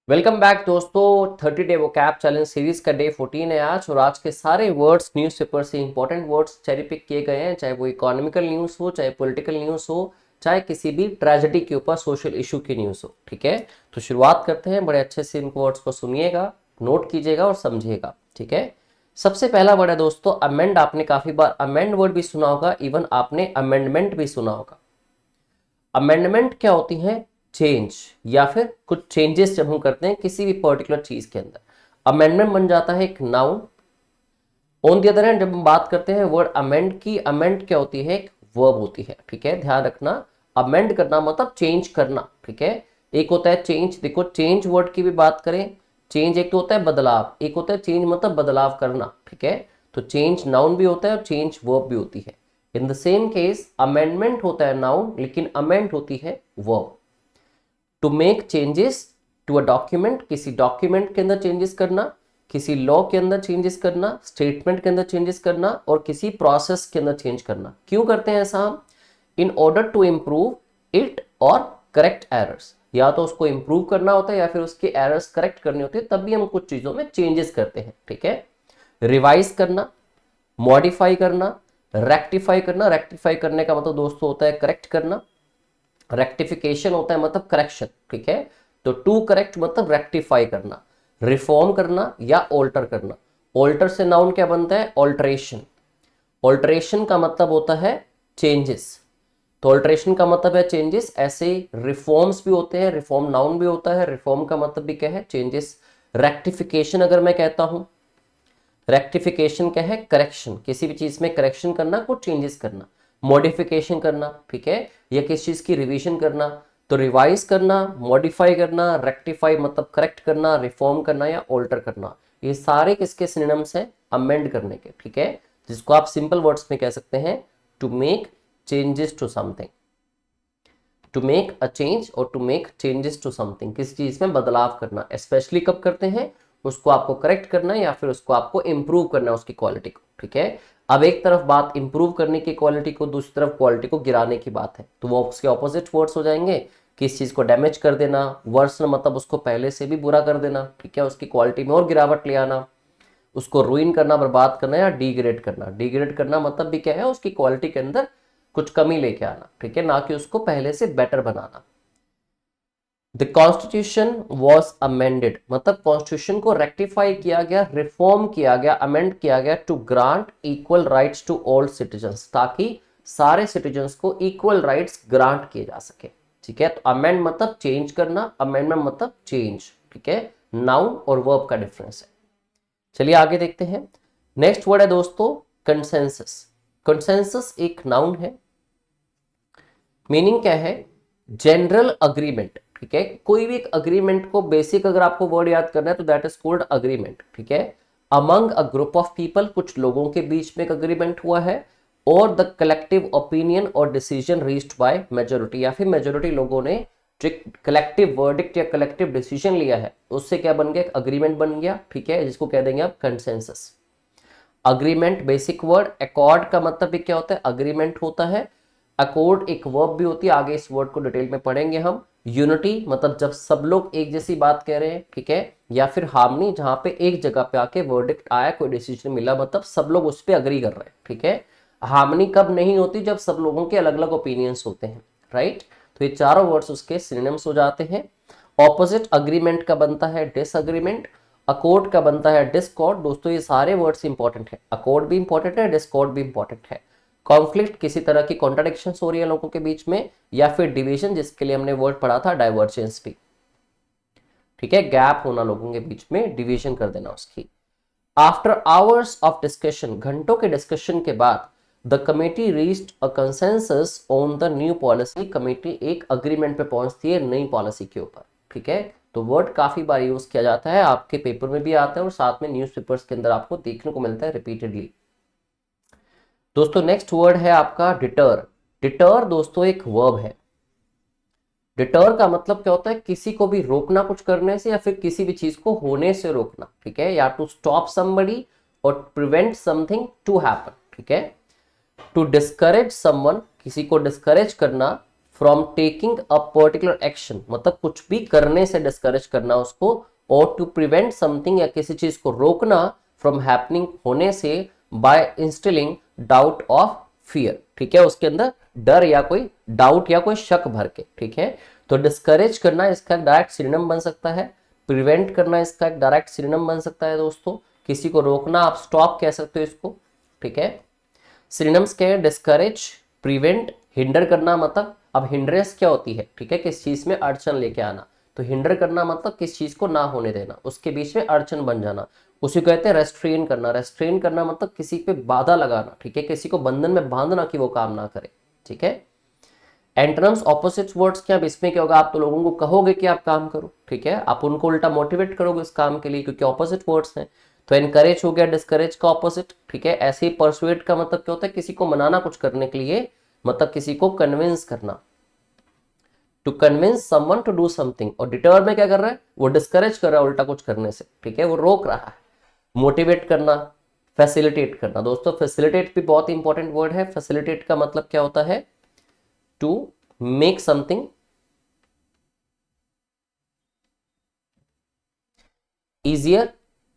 Welcome back दोस्तों। 30 day vocab challenge series का day 14 है आज। और आज के सारे वर्ड्स न्यूज़पेपर से इंपॉर्टेंट वर्ड्स चेरी पिक किए गए हैं, चाहे वो इकोनॉमिकल न्यूज़ हो, चाहे पॉलिटिकल न्यूज़ हो, चाहे किसी भी ट्रेजेडी के ऊपर सोशल इशू की न्यूज़ हो। ठीक है, तो शुरुआत करते हैं। बड़े अच्छे से इन वर्ड्स को सुनिएगा, नोट कीजिएगा और समझिएगा। ठीक है, सबसे पहला वर्ड है दोस्तों अमेंड। आपने काफी बार अमेंड वर्ड भी सुना होगा, इवन आपने अमेंडमेंट भी सुना होगा। अमेंडमेंट क्या होती है? चेंज या फिर कुछ चेंजेस जब हम करते हैं किसी भी पर्टिकुलर चीज के अंदर, अमेंडमेंट बन जाता है एक noun. On the other hand जब हम बात करते हैं वर्ड अमेंड की, अमेंड क्या होती है? एक वर्ब होती है। ठीक है, ध्यान रखना, अमेंड करना मतलब चेंज करना। ठीक है, एक होता है चेंज, देखो चेंज वर्ड की भी बात करें, चेंज एक तो होता है बदलाव, एक होता है चेंज मतलब बदलाव करना। ठीक है, तो चेंज नाउन भी होता है और चेंज वर्ब भी होती है। In the same case amendment होता है नाउन, लेकिन अमेंड होती है verb. To make changes to a document, किसी डॉक्यूमेंट के अंदर चेंजेस करना, किसी लॉ के अंदर चेंजेस करना, स्टेटमेंट के अंदर चेंजेस करना और किसी प्रोसेस के अंदर चेंज करना। क्यों करते हैं ऐसा हम? In order to improve it और करेक्ट एरर्स, या तो उसको इंप्रूव करना होता है या फिर उसके एरर्स करेक्ट करने होते हैं, तब भी हम कुछ चीजों में चेंजेस करते हैं। ठीक है, रिवाइज करना, मॉडिफाई करना, रेक्टिफाई करना। रेक्टिफाई करने का मतलब दोस्तों होता है करेक्ट करना, रेक्टिफिकेशन होता है मतलब करेक्शन। ठीक है, तो टू करेक्ट मतलब रेक्टिफाई करना, रिफॉर्म करना या ऑल्टर करना। ऑल्टर से नाउन क्या बनता है? ऑल्टरेशन। ऑल्टरेशन का मतलब होता है चेंजेस, तो ऑल्टरेशन का मतलब है चेंजेस। ऐसे रिफॉर्म्स भी होते हैं, रिफॉर्म नाउन भी होता है, रिफॉर्म का मतलब भी क्या है? चेंजेस। रेक्टिफिकेशन अगर मैं कहता हूं, रेक्टिफिकेशन क्या है? करेक्शन, किसी भी चीज में करेक्शन करना, कुछ चेंजेस करना। मॉडिफिकेशन करना, ठीक है, या किसी चीज की रिवीजन करना। तो रिवाइज करना, मॉडिफाई करना, रेक्टिफाई मतलब करेक्ट करना, रिफॉर्म करना या ऑल्टर करना, ये सारे किसके सिनोनिम्स हैं? अमेंड करने के। ठीक है, जिसको आप सिंपल वर्ड्स में कह सकते हैं to make changes to something, to make a change और to make changes to something, किसी चीज में बदलाव करना। स्पेशली कब करते हैं? उसको आपको करेक्ट करना है या फिर उसको आपको इंप्रूव करना है उसकी क्वालिटी को। ठीक है, अब एक तरफ बात इंप्रूव करने की क्वालिटी को, दूसरी तरफ क्वालिटी को गिराने की बात है, तो वो उसके ऑपोजिट वर्ड्स हो जाएंगे। किस चीज को डैमेज कर देना, वर्सन मतलब उसको पहले से भी बुरा कर देना। ठीक है, उसकी क्वालिटी में और गिरावट ले आना, उसको रुइन करना, बर्बाद करना या डिग्रेड करना। डिग्रेड करना मतलब भी क्या है? उसकी क्वालिटी के अंदर कुछ कमी लेके आना। ठीक है, ना कि उसको पहले से बेटर बनाना। द कॉन्स्टिट्यूशन वॉज अमेंडेड मतलब कॉन्स्टिट्यूशन को रेक्टिफाई किया गया, रिफॉर्म किया गया, अमेंड किया गया to grant equal rights to all citizens, ताकि सारे सिटीजन्स को इक्वल राइट्स ग्रांट किए जा सके। ठीक है, तो अमेंड मतलब चेंज करना, अमेंडमेंट मतलब चेंज। ठीक है, नाउन और वर्ब का डिफरेंस है। चलिए आगे देखते हैं। नेक्स्ट वर्ड है दोस्तों कंसेंसस। कंसेंसस एक नाउन है, मीनिंग क्या है? General agreement. ठीक है, कोई भी एक अग्रीमेंट को बेसिक अगर आपको वर्ड याद करना है तो दैट इज कॉल्ड अग्रीमेंट। ठीक है, among a group of people, कुछ लोगों के बीच में एक अग्रीमेंट हुआ है, और द कलेक्टिव ओपिनियन और डिसीजन रीच्ड बाय मेजोरिटी, या फिर मेजोरिटी लोगों ने जो कलेक्टिव वर्डिक्ट या कलेक्टिव डिसीजन लिया है उससे क्या बन गया? एक अग्रीमेंट बन गया। ठीक है, जिसको कह देंगे आप consensus. Agreement basic word. Accord का मतलब भी क्या होता है? अग्रीमेंट होता है। अकॉर्ड एक वर्ब भी होती है, आगे इस वर्ड को डिटेल में पढ़ेंगे हम। यूनिटी मतलब जब सब लोग एक जैसी बात कह रहे हैं। ठीक है, या फिर हार्मनी, जहां पे एक जगह पे आके वर्डिक्ट आया, कोई डिसीजन मिला, मतलब सब लोग उस पर अग्री कर रहे हैं। ठीक है, हार्मनी कब नहीं होती? जब सब लोगों के अलग अलग ओपिनियंस होते हैं। राइट, तो ये चारों वर्ड्स उसके सिनोनिम्स हो जाते हैं। ऑपोजिट अग्रीमेंट का बनता है डिसअग्रीमेंट, अकॉर्ड का बनता है डिस्कॉर्ड। दोस्तों ये सारे वर्ड्स इंपॉर्टेंट है, अकॉर्ड भी इंपॉर्टेंट है, डिस्कॉर्ड भी इंपॉर्टेंट है। कॉन्फ्लिक्ट, किसी तरह की कॉन्ट्राडिक्शन हो रही है लोगों के बीच में, या फिर डिवीजन, जिसके लिए हमने वर्ड पढ़ा था डाइवर्जेंस भी। ठीक है, गैप होना लोगों के बीच में, डिवीजन कर देना उसकी। आफ्टर आवर्स ऑफ डिस्कशन, घंटों के डिस्कशन के बाद, the committee reached a consensus on the new policy, committee एक अग्रीमेंट पे पहुंचती है नई पॉलिसी के ऊपर। ठीक है, तो वर्ड काफी बार यूज किया जाता है, आपके पेपर में भी आता है और साथ में न्यूज़पेपर्स के अंदर आपको देखने को मिलता है रिपीटेडली। दोस्तों नेक्स्ट वर्ड है आपका डिटर। डिटर दोस्तों एक वर्ब है। डिटर का मतलब क्या होता है? किसी को भी रोकना कुछ करने से, या फिर किसी भी चीज को होने से रोकना। ठीक है, या टू स्टॉप समबडी और प्रिवेंट समथिंग टू हैपन। ठीक है, टू डिस्करेज समवन, किसी को डिस्करेज करना, from taking a particular action, मतलब कुछ भी करने से डिस्करेज करना उसको, और टू प्रिवेंट समथिंग, या किसी चीज को रोकना फ्रॉम हैपनिंग, होने से, by instilling doubt of fear, ठीक है, उसके अंदर डर या कोई डाउट या कोई शक भर के, ठीक है। तो डिस्करेज करना इसका डायरेक्ट सिनोनिम बन सकता है, प्रिवेंट करना इसका एक डायरेक्ट सिनोनिम बन सकता है दोस्तों, किसी को रोकना आप स्टॉप कह सकते हो इसको, ठीक है। सिनोनिम्स क्या है, डिस्करेज, प्रिवेंट, हिंडर करना, मतलब अब हिंड्रेंस क्या होती है, ठीक है, किस चीज में अड़चन लेके आना, तो हिंडर करना मतलब किस चीज को ना होने देना, उसके बीच में अड़चन बन जाना, उसी को कहते हैं रेस्ट्रेन करना। रेस्ट्रेन करना मतलब किसी पे बाधा लगाना, ठीक है, किसी को बंधन में बांधना कि वो काम ना करे, ठीक है। एंटोनिम्स, ऑपोजिट वर्ड्स क्या, अब इसमें क्या होगा, आप तो लोगों को कहोगे कि आप काम करो, ठीक है, आप उनको उल्टा मोटिवेट करोगे उस काम के लिए, क्योंकि ऑपोजिट वर्ड्स हैं। तो एनकरेज हो गया डिस्करेज का ऑपोजिट, ठीक है। ऐसे ही परसुएट का मतलब क्या होता है, किसी को मनाना कुछ करने के लिए, मतलब किसी को कन्विंस करना, to convince someone to do something. और डिटर में क्या कर रहा है, वो डिस्करेज कर रहा है उल्टा कुछ करने से, ठीक है, वो रोक रहा है। मोटिवेट करना, फैसिलिटेट करना, दोस्तों फैसिलिटेट भी बहुत इंपॉर्टेंट वर्ड है। फैसिलिटेट का मतलब क्या होता है, टू मेक समथिंग इजियर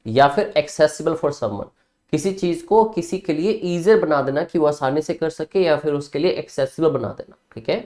या फिर एक्सेसिबल फॉर समवन, किसी चीज को किसी के लिए इजियर बना देना कि वो आसानी से कर सके, या फिर उसके लिए एक्सेसिबल बना देना, ठीक है।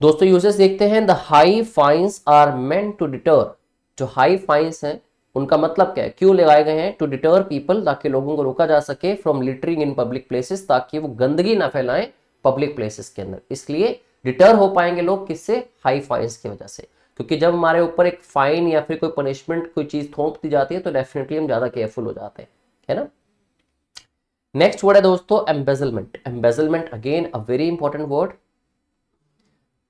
दोस्तों यूजेस देखते हैं, the high fines are meant to deter, जो हाई फाइन्स हैं उनका मतलब क्या है, क्यों लगाए गए हैं, टू डिटर पीपल, ताकि लोगों को रोका जा सके, from littering in public places, ताकि वो गंदगी ना फैलाएं पब्लिक प्लेसेस के अंदर। इसलिए डिटर हो पाएंगे लोग किससे, हाई फाइन्स की वजह से, क्योंकि जब हमारे ऊपर एक फाइन या फिर कोई पनिशमेंट कोई चीज थोप दी जाती है तो डेफिनेटली हम ज्यादा केयरफुल हो जाते हैं, है ना। नेक्स्ट वर्ड है दोस्तों embezzlement. Embezzlement again a very important word,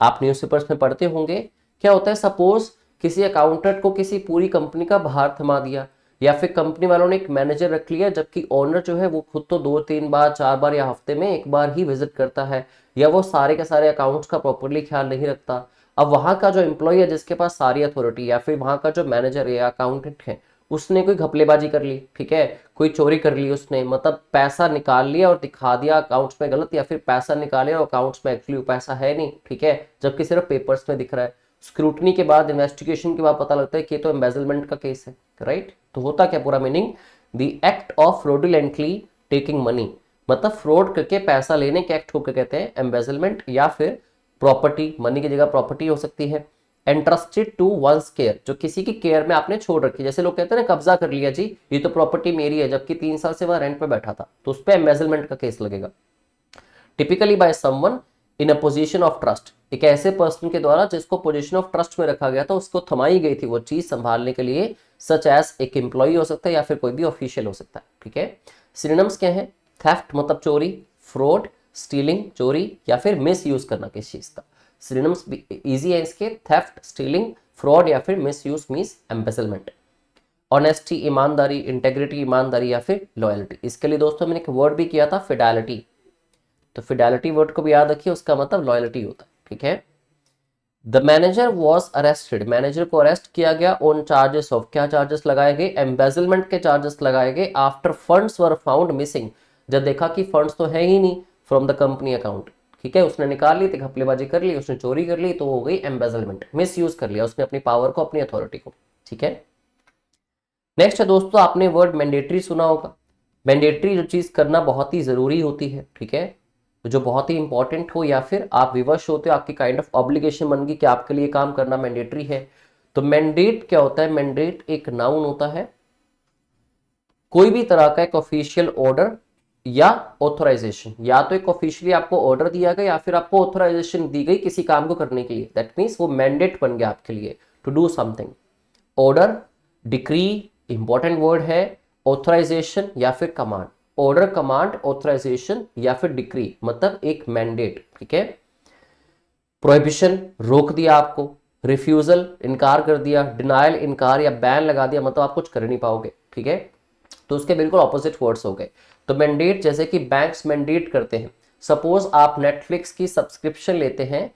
आप न्यूज़पेपर्स में पढ़ते होंगे। क्या होता है, सपोज किसी अकाउंटेंट को किसी पूरी कंपनी का भार थमा दिया, या फिर कंपनी वालों ने एक मैनेजर रख लिया, जबकि ओनर जो है वो खुद तो 2-3 बार 4 बार या हफ्ते में एक बार ही विजिट करता है, या वो सारे के सारे अकाउंट्स का प्रॉपरली ख्याल नहीं रखता। अब वहां का जो एम्प्लॉय है जिसके पास सारी अथॉरिटी, या फिर वहां का जो मैनेजर है या अकाउंटेंट है, उसने कोई घपलेबाजी कर ली, ठीक है, कोई चोरी कर ली उसने, मतलब पैसा निकाल लिया और दिखा दिया अकाउंट्स में गलत, या फिर पैसा निकाले और अकाउंट्स में एक्चुअली पैसा है नहीं, ठीक है, जबकि सिर्फ पेपर्स में दिख रहा है। स्क्रूटनी के बाद, इन्वेस्टिगेशन के बाद पता लगता है कि ये तो एम्बेजलमेंट का केस है, राइट। तो होता क्या पूरा meaning, the act of fraudulently taking money, मतलब फ्रॉड करके पैसा लेने के एक्ट को क्या कहते हैं, एम्बेजलमेंट, या फिर प्रॉपर्टी, मनी की जगह प्रॉपर्टी हो सकती है। एंट्रस्टेड टू वंस केयर, जो किसी की केयर में आपने छोड़ रखी, जैसे लोग कहते हैं ना कब्जा कर लिया जी, ये तो प्रॉपर्टी मेरी है, जबकि 3 साल से वह रेंट पे बैठा था, तो उस पर एम्बेजलमेंट का केस लगेगा। Typically by someone in a position of trust, एक ऐसे पर्सन के द्वारा जिसको पोजीशन ऑफ ट्रस्ट में रखा गया था, उसको थमाई गई थी वो चीज संभालने के लिए, सच एज एक एम्प्लॉई हो सकता है या फिर कोई भी ऑफिशियल हो सकता है, ठीक है। सिनोनिम्स क्या है, थेफ्ट मतलब चोरी, फ्रॉड स्टीलिंग चोरी, या फिर मिस यूज करना किस चीज का। सिनोनिम्स इजी है इसके, थेफ्ट, स्टीलिंग, फ्रॉड, या फिर miss use means embezzlement. Honesty ईमानदारी, इंटेग्रिटी ईमानदारी, या फिर लॉयल्टी। इसके लिए दोस्तों मैंने एक वर्ड भी किया था फिडेलिटी, तो फिडेलिटी वर्ड को भी याद रखिए, उसका मतलब लॉयल्टी होता है, ठीक है। The manager was arrested, manager को अरेस्ट किया गया, ऑन चार्जेस ऑफ, क्या चार्जेस लगाए गए, एम्बेजलमेंट के चार्जेस लगाए गए, after funds were found missing, जब देखा कि फंड्स तो है ही नहीं फ्रॉम द कंपनी अकाउंट, ठीक है, उसने निकाल ली थी, घपलेबाजी कर ली, उसने चोरी कर ली, तो हो गई एम्बेजलमेंट, मिस यूज कर लिया उसने अपनी पावर को, अपनी अथॉरिटी को, ठीक है। नेक्स्ट है दोस्तों, आपने वर्ड मैंडेटरी सुना होगा। मैंडेटरी जो चीज करना बहुत ही जरूरी होती है, ठीक है, जो बहुत ही इंपॉर्टेंट हो, या फिर आप विवश होते हो, आपकी काइंड ऑफ ऑब्लिगेशन बन गई कि आपके लिए काम करना मैंडेटरी है। तो मैंडेट क्या होता है, मैंडेट एक नाउन होता है, कोई भी तरह का एक ऑफिशियल ऑर्डर या ऑथराइजेशन, या तो एक ऑफिशियली आपको ऑर्डर दिया गया या फिर आपको ऑथराइजेशन दी गई किसी काम को करने के लिए, दैट मीन्स वो मैंडेट बन गया आपके लिए to do something. Order, decree important word है, ऑथराइजेशन या फिर कमांड, ऑर्डर, कमांड, ऑथराइजेशन या फिर डिक्री, मतलब एक मैंडेट, ठीक है। प्रोहिबिशन रोक दिया आपको, रिफ्यूजल इनकार कर दिया, डिनायल इनकार या बैन लगा दिया, मतलब आप कुछ कर नहीं पाओगे, ठीक है। तो उसके बिल्कुल ऑपोजिट वर्ड्स हो गए। तो मैंडेट, जैसे कि बैंक्स मैंडेट करते हैं, सपोज आप नेटफ्लिक्स की सब्सक्रिप्शन लेते हैं,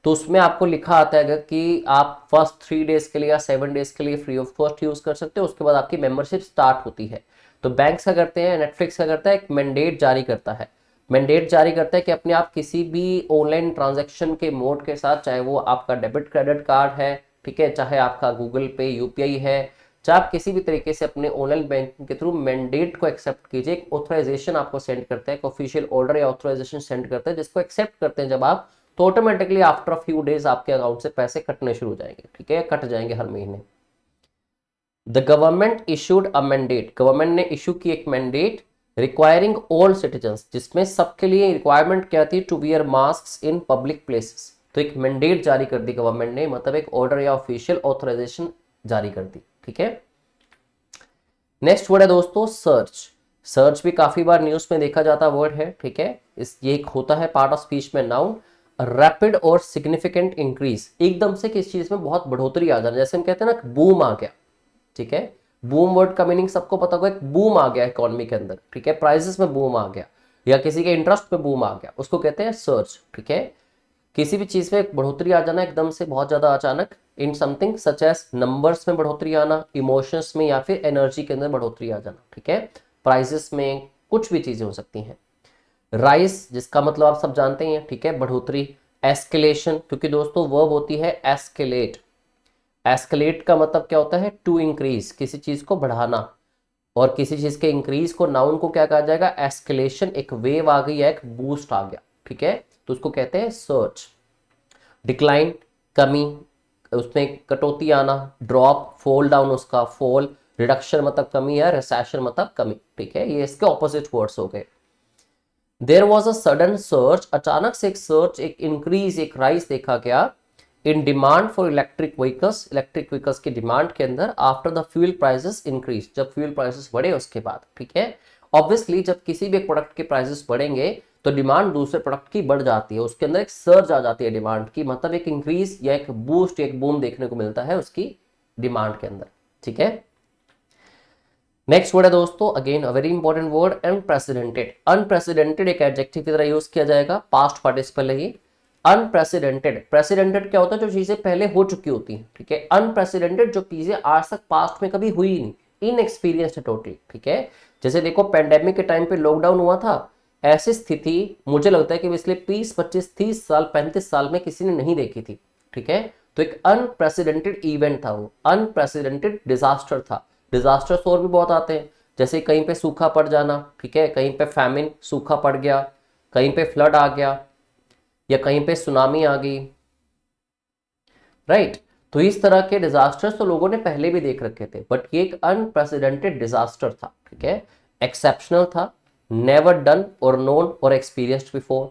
तो उसमें आपको लिखा आता है कि आप फर्स्ट 3 डेज के लिए या 7 डेज के लिए फ्री ऑफ कॉस्ट यूज कर सकते हो, उसके बाद आपकी मेंबरशिप स्टार्ट होती है। तो बैंक्स क्या करते हैं, नेटफ्लिक्स क्या करता है, एक मैंडेट जारी करता है, मैंडेट जारी करता है कि अपने आप किसी भी ऑनलाइन ट्रांजैक्शन के मोड के साथ, चाहे वो आपका डेबिट क्रेडिट कार्ड है, ठीक है, चाहे आपका गूगल पे यूपीआई है, चाहे आप किसी भी तरीके से अपने ऑनलाइन बैंकिंग के थ्रू मैंडेट को एक्सेप्ट कीजिए। एक ऑथराइजेशन आपको सेंड करता है, एक ऑफिशियल ऑर्डर या ऑथराइजेशन सेंड करता है, जिसको एक्सेप्ट करते हैं जब आप, तो ऑटोमेटिकली आफ्टर फ्यू डेज आपके अकाउंट से पैसे कटने शुरू हो जाएंगे, ठीक है, कट जाएंगे हर महीने। The government issued a mandate, government ने इशू की एक मैंडेट रिक्वायरिंग ऑल सिटीजन्स, जिसमें सबके लिए रिक्वायरमेंट क्या थी, to wear mask in public places. तो एक मैंडेट जारी कर दी गवर्नमेंट ने, मतलब एक ऑर्डर या ऑफिशियल ऑथराइजेशन जारी कर दी, ठीक है। नेक्स्ट वर्ड है दोस्तों सर्च। सर्च भी काफी बार न्यूज में देखा जाता वर्ड है, ठीक है। ये एक होता है पार्ट ऑफ स्पीच में नाउन। रैपिड और सिग्निफिकेंट इंक्रीज, एकदम से किसी चीज में बहुत बढ़ोतरी आ जाना, जैसे हम कहते हैं ना बूम आ गया, ठीक है। बूम वर्ड का मीनिंग सबको पता होगा, एक बूम आ गया इकोनॉमी के अंदर, ठीक है, प्राइसेस में बूम आ गया या किसी के इंटरेस्ट में बूम आ गया, उसको कहते हैं सर्च, ठीक है। किसी भी चीज में एक बढ़ोतरी आ जाना एकदम से, बहुत ज्यादा अचानक, in something such as numbers में बढ़ोतरी आना, इमोशंस में या फिर एनर्जी के अंदर बढ़ोतरी आ जाना, ठीक है। प्राइसेस में कुछ भी चीजें हो सकती हैं। राइस, जिसका मतलब आप सब जानते हैं, ठीक है, बढ़ोतरी। एस्केलेशन, क्योंकि दोस्तों वर्ब होती है एस्केलेट। एस्केलेट का मतलब क्या होता है, टू इंक्रीज, किसी चीज को बढ़ाना, और किसी चीज के इंक्रीज को, नाउन को क्या कहा जाएगा, एस्केलेशन। एक वेव आ गई या एक बूस्ट आ गया, ठीक है, तो उसको कहते हैं सर्च। डिक्लाइन, कमी, उसमें कटौती आना। ड्रॉप, फॉल डाउन, उसका फॉल। रिडक्शन मतलब कमी है, रिसेशन मतलब कमी, ठीक है, ये इसके ऑपोजिट वर्ड्स हो गए। There was a sudden search, अचानक से एक सर्च, एक इंक्रीज, एक राइज देखा गया in demand for electric vehicles, electric vehicles की डिमांड के अंदर, after the fuel prices increase, जब फ्यूल प्राइसेस बढ़े उसके बाद, ठीक है। ऑब्वियसली जब किसी भी एक प्रोडक्ट के प्राइसेस बढ़ेंगे तो डिमांड दूसरे प्रोडक्ट की बढ़ जाती है, उसके अंदर एक सर्ज आ जाती है डिमांड की, मतलब एक इंक्रीज या एक बूस्ट, एक बूम देखने को मिलता है उसकी डिमांड के अंदर, ठीक है। नेक्स्ट वर्ड है दोस्तों, again a very important word, unprecedented. Unprecedented एक एडजेक्टिव की तरह यूज किया जाएगा, पास्ट पार्टिसिपल है ये। अनप्रेसिडेंटेड, प्रेसिडेंटेड क्या होता है, जो चीजें पहले हो चुकी होती हैं, ठीक है। अनप्रेसिडेंटेड, जो चीजें आज तक पास्ट में कभी हुई ही नहीं, इनएक्सपीरियंस्ड है टोटली, ठीक है। जैसे देखो पेंडेमिक के टाइम पे लॉकडाउन हुआ था, ऐसी स्थिति मुझे लगता है कि पिछले 20 25 30 साल 35 साल में किसी ने नहीं देखी थी, ठीक है। तो एक अनप्रेसिडेंटेड इवेंट था वो, अनप्रेसिडेंटेड डिजास्टर था। डिजास्टर्स और भी बहुत आते हैं, जैसे कहीं पे सूखा पड़ जाना, ठीक है, कहीं पे फैमिन, सूखा पड़ गया, कहीं पे फ्लड आ गया, या कहीं पे सुनामी आ गई, राइट। तो इस तरह के डिजास्टर्स तो लोगों ने पहले भी देख रखे थे, बट ये एक अनप्रेसिडेंटेड डिजास्टर था, ठीक है, एक्सेप्शनल था, नेवर डन और नोन और एक्सपीरियंस्ड बिफोर।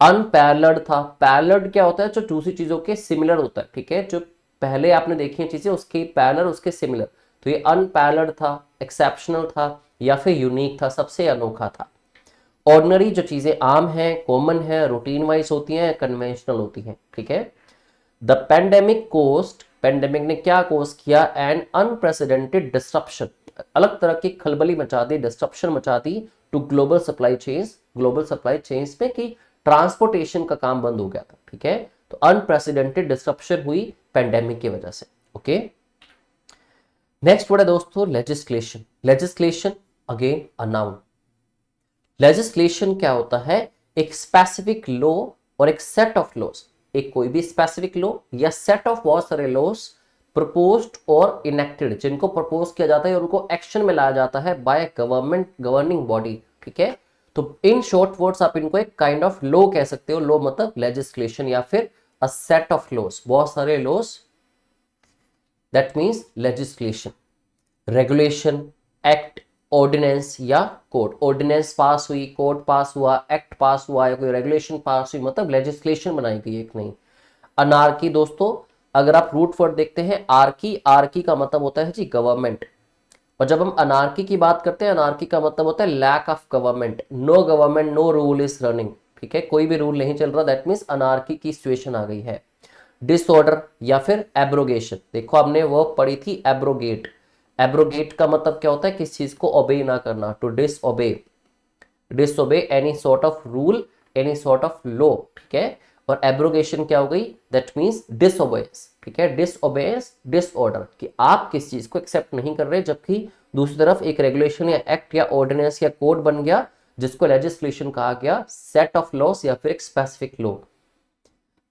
अनपैरेलल्ड था, पैरेलल्ड क्या होता है, जो दूसरी चीजों के सिमिलर होता है, ठीक है, जो पहले आपने देखी है चीजें उसके पैरेलल, उसके सिमिलर, तो ये अनपैरेलल्ड था, एक्सेप्शनल था, या फिर यूनिक था, सबसे अनोखा था। ऑर्डिनरी, जो चीजें आम हैं, कॉमन है, रूटीन वाइज होती हैं, कन्वेंशनल होती हैं, ठीक है। द पेंडेमिक कोस्ट, पेंडेमिक ने क्या कोस किया, एन अनप्रेसिडेंटेड डिस्ट्रप्शन, अलग तरह की खलबली मचा दी, डिस्ट्रप्शन मचा दी, to global supply chains, global supply chains में कि ट्रांसपोर्टेशन का काम बंद हो गया था, ठीक है। तो अनप्रेसिडेंटेड डिस्ट्रप्शन हुई पेंडेमिक की वजह से, ओके। नेक्स्ट वर्ड है दोस्तों legislation. Legislation again a noun. Legislation क्या होता है, एक स्पेसिफिक लॉ और एक सेट ऑफ लॉज, एक कोई भी स्पेसिफिक लॉ या सेट ऑफ बहुत सारे लॉज प्रपोज्ड और इनेक्टेड, जिनको प्रपोज किया जाता है और उनको एक्शन में लाया जाता है बाय गवर्नमेंट, गवर्निंग बॉडी, ठीक है। तो इन शॉर्ट वर्ड्स आप इनको एक काइंड ऑफ लॉ कह सकते हो, लॉ मतलब लेजिस्लेशन या फिर अ सेट ऑफ लॉज, बहुत सारे laws, that means legislation. Regulation, act, ordinance या कोड, ऑर्डिनेंस पास हुई, कोड पास हुआ, एक्ट पास हुआ या कोई रेगुलेशन पास हुई, मतलब लेजिस्लेशन बनाई गई एक नई। अनार्की दोस्तों, अगर आप रूट वर्ड देखते हैं आर्की, आर्की का मतलब होता है जी गवर्नमेंट, और जब हम अनार्की की बात करते हैं, अनार्की का मतलब होता है lack of government, no government, no rule is running, ठीक है, कोई भी रूल नहीं चल रहा, दैट मीन्स अनार्की की सिचुएशन आ गई है। डिसऑर्डर या फिर एब्रोगेशन, देखो हमने वो पढ़ी थी एब्रोगेट, एब्रोगेट का मतलब क्या होता है, किस चीज को ओबे ना करना, to disobey, disobey any sort of rule, any sort of law, ठीक है। और एब्रोगेशन क्या हो गई, दैट मींस डिसओबेंस, ठीक है, डिसओबेंस, डिसऑर्डर, कि आप किस चीज को एक्सेप्ट नहीं कर रहे, जबकि दूसरी तरफ एक रेगुलेशन या एक्ट या ऑर्डिनेंस या कोड बन गया जिसको लेजिस्लेशन कहा गया, सेट ऑफ लॉस या फिर एक specific law.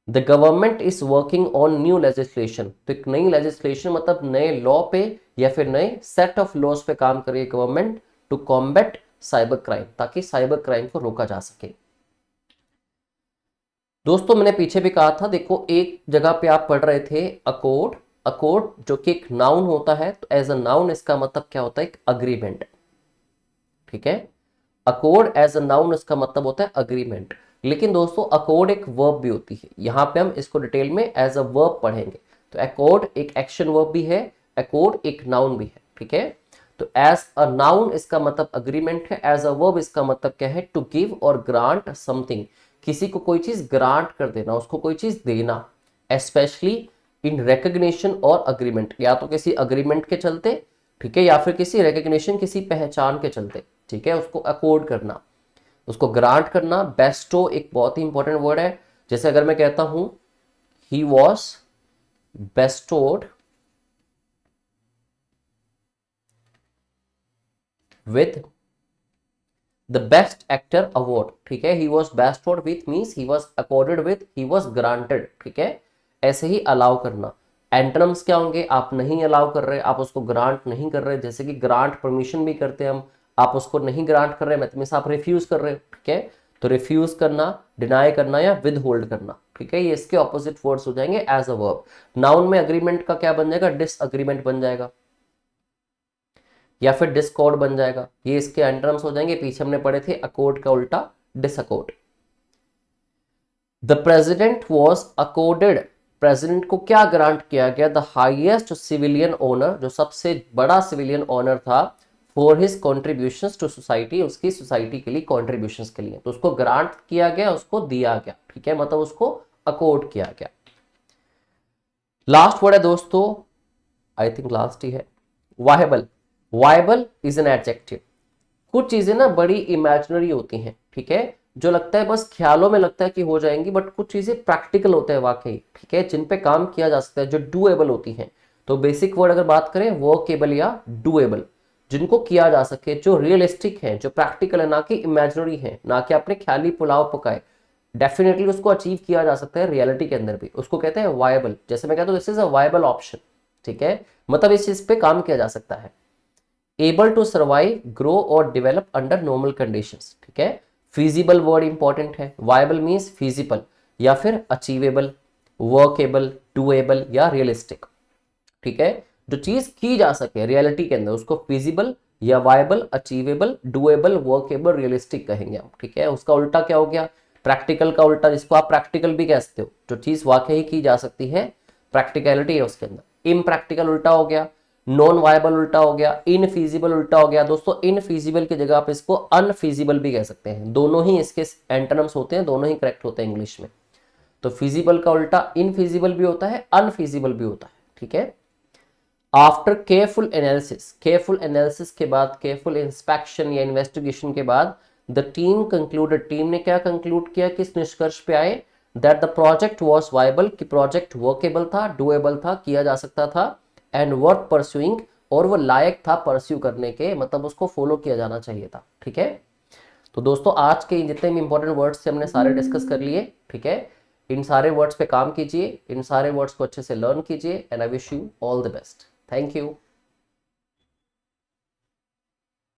The government is working on new legislation, तो एक नई लेजिस्लेशन मतलब नए लॉ पे या फिर नए सेट ऑफ लॉज पे काम कर रही है government to combat cyber crime, ताकि साइबर क्राइम को रोका जा सके। दोस्तों मैंने पीछे भी कहा था, देखो एक जगह पे आप पढ़ रहे थे अकॉर्ड, अकॉर्ड जो कि एक नाउन होता है, तो एज अ नाउन इसका मतलब क्या होता है, एक अग्रीमेंट। ठीक है, अकॉर्ड एज अ नाउन इसका मतलब होता है अग्रीमेंट। लेकिन दोस्तों अकॉर्ड एक वर्ब भी होती है, यहां पे हम इसको डिटेल में एज अ वर्ब पढ़ेंगे। तो अकॉर्ड एक एक्शन वर्ब भी है, अकॉर्ड एक नाउन भी है। ठीक है, तो एज अ नाउन इसका मतलब अग्रीमेंट है, एज अ वर्ब इसका मतलब क्या है, टू गिव और ग्रांट समथिंग, किसी को कोई चीज ग्रांट कर देना, उसको कोई चीज देना, स्पेशली इन रिकग्निशन और अग्रीमेंट, या तो किसी अग्रीमेंट के चलते, ठीक है, या फिर किसी रिकग्निशन, किसी पहचान के चलते। ठीक है, उसको अकॉर्ड करना, उसको ग्रांट करना। बेस्टो एक बहुत ही इंपॉर्टेंट वर्ड है, जैसे अगर मैं कहता हूं he was bestowed with the best actor award, ठीक है, he was bestowed with means he was accorded with, he was granted. ठीक है, ऐसे ही अलाउ करना। एंटोनिम्स क्या होंगे, आप नहीं अलाउ कर रहे, आप उसको ग्रांट नहीं कर रहे, जैसे कि ग्रांट परमिशन भी करते हैं हम, आप उसको नहीं ग्रांट कर रहे, मतलब आप रिफ्यूज कर रहे हो। ठीक है, तो रिफ्यूज करना, डिनाई करना या विद होल्ड करना। ठीक है, ये इसके ऑपोजिट वर्ड्स हो जाएंगे एज अ वर्ब। नाउन में अग्रीमेंट का क्या बन जाएगा, डिसअग्रीमेंट बन जाएगा या फिर डिस्कॉर्ड बन जाएगा, ये इसके एंटोनिम्स हो जाएंगे। पीछे हमने पढ़े थे अकॉर्ड का उल्टा disaccord. The president was accorded, president को क्या ग्रांट किया गया, द हाईएस्ट सिविलियन ऑनर, जो सबसे बड़ा सिविलियन ऑनर था, for his contributions to society, उसकी सोसाइटी के लिए कॉन्ट्रीब्यूशंस के लिए, तो उसको ग्रांट किया गया, उसको दिया गया। ठीक है, मतलब उसको अकॉर्ड किया गया। लास्ट वर्ड है दोस्तों, आई थिंक लास्ट ही है, वाहेबल। वाहेबल इज एन एडजेक्टिव। कुछ चीजें ना बड़ी इमेजिनरी होती हैं, ठीक है, जो लगता है बस ख्यालों में लगता है कि हो जाएंगी, बट कुछ चीजें प्रैक्टिकल होते हैं वाकई। ठीक है, जिन पे काम किया जा सकता है, जो डूएबल होती हैं। तो बेसिक वर्ड अगर बात करें, वर्केबल या डूएबल, जिनको किया जा सके, जो रियलिस्टिक है, जो प्रैक्टिकल है, ना कि इमेजिनरी है, ना कि आपने ख्याली पुलाव पकाए, डेफिनेटली उसको अचीव किया जा सकता है रियलिटी के अंदर भी, उसको कहते हैं वायबल। जैसे मैं कहता हूं this is a viable option. ठीक है, मतलब इस चीज पे काम किया जा सकता है। एबल टू सर्वाइव, ग्रो और डेवलप अंडर नॉर्मल कंडीशंस। ठीक है, फिजिबल वर्ड इंपॉर्टेंट है, वायबल मींस फिजिबल या फिर अचीवेबल, वर्केबल, डूएबल या रियलिस्टिक। ठीक है, जो चीज की जा सके रियलिटी के अंदर, उसको फिजिबल या viable, achievable, doable, workable, realistic कहेंगे हम। ठीक है, उसका उल्टा क्या हो गया, प्रैक्टिकल का उल्टा, जिसको आप प्रैक्टिकल भी कह सकते हो, जो चीज वाकई की जा सकती है, प्रैक्टिकलिटी है उसके अंदर। इम्प्रैक्टिकल उल्टा हो गया, नॉन वायबल उल्टा हो गया, इनफीजिबल उल्टा हो गया। दोस्तों इनफीजिबल की जगह आप इसको अनफीजिबल भी कह सकते हैं, दोनों ही इसके एंटोनिम्स होते हैं, दोनों ही करेक्ट होते हैं इंग्लिश में। तो फिजिबल का उल्टा इनफीजिबल भी होता है, अनफीजिबल भी होता है। ठीक है, after careful analysis, careful analysis के बाद, केयरफुल इंस्पेक्शन या इन्वेस्टिगेशन के बाद, द टीम कंक्लूडेड, टीम ने क्या कंक्लूड किया, किस निष्कर्ष पे आए, that the project was viable, कि प्रोजेक्ट वर्केबल था, डूएबल था, किया जा सकता था, एंड वर्थ परस्यूइंग, और वो लायक था परस्यू करने के, मतलब उसको फॉलो किया जाना चाहिए था। ठीक है, तो दोस्तों आज के जितने भी इंपॉर्टेंट वर्ड्स थे हमने सारे डिस्कस कर लिए। ठीक है, इन सारे वर्ड्स पे काम कीजिए, इन सारे वर्ड्स को अच्छे से लर्न कीजिए, and I wish you all the best. Thank you.